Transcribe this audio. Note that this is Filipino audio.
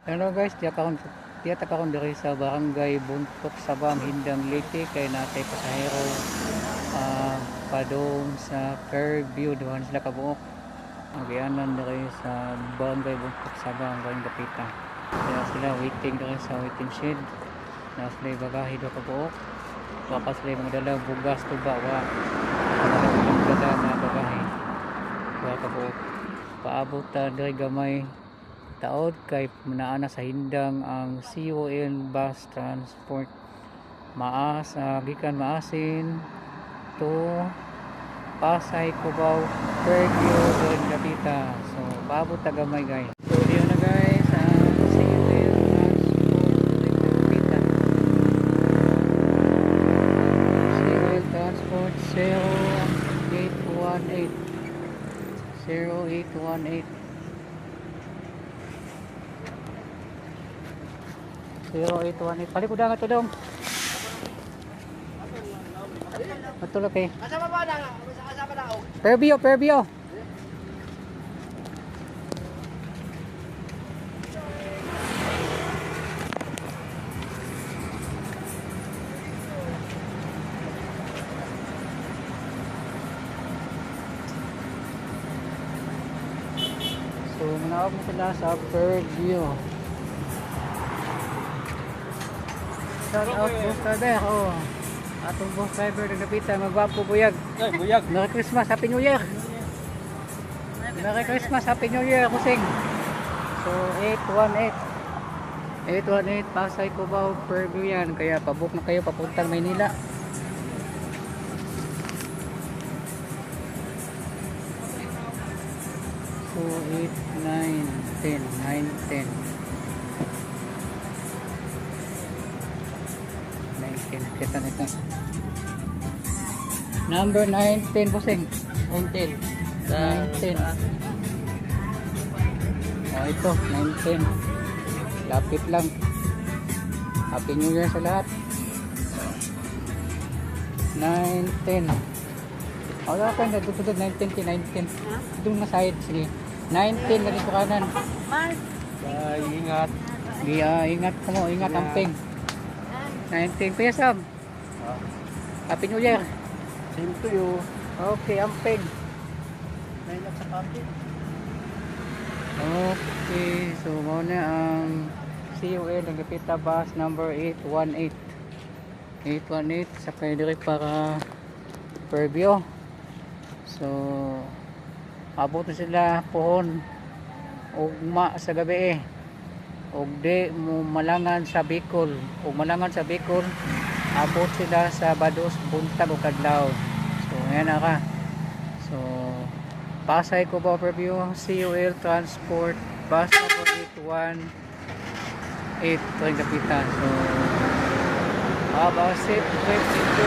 Hello guys, tiyatak akong diri sa barangay Buntok Sabang, Hindang Leyte kay natay pasahero padong sa Fairview doon sila kabuok. Ang biyanan diri sa barangay Buntok Sabang, Barangay Dapita. Kaya sila waiting diri sa waiting shed. Na sila bagahe do kabuok. Baka sila magdala bugas tuba wa. Magdala na bagahe. Wa kabuok. Paabot ta diri gamay taod kay naana sa hindang ang COL bus transport gikan Maasin to Pasay, Cubao, Fairview, Barangay Dapita. So paabot ta gamay guys. So diyo na guys ang COL transport COL transport 0818 0818 palikuda nga to dong matulog eh Asa pa na? Asa pa daw? Fairview so manawag mo sila sa Fairview. Shout out boss driver. Oh. Atong boss driver na napita magwapo buyag. Ay, buyag. Merry Christmas, Happy New Year. Merry Christmas, Happy New Year, kusing. So 818 Pasay, Cubao, Fairview yan. Kaya pabook na kayo papuntang Maynila. So 8, 9, 10, 9, 10. Kita nito. Number 19 bossing. 19. 19. Oh, ito 19. Lapit lang. Happy New Year sa lahat. 19. Wala ka na tutudod 19 ki 19. Doon na side sige. 19 ganito kanan. Ingat. Ingat ka mo, ingat amping. 19 Kuya Sam. Happy New Year. Same to you. Okay, amping. Nainap sa camping. Okay, so muna ang COL ng Dapita bus number 818 sa kayo direct para Fairview. So abot na sila pohon ugma sa gabi og di mo malangan sa Bicol abot sila sa Bados buntag o kadlaw. So ayan na ka. So Pasay, Cubao, Fairview, COL transport bus number 818 Barangay Dapita. So safe trip into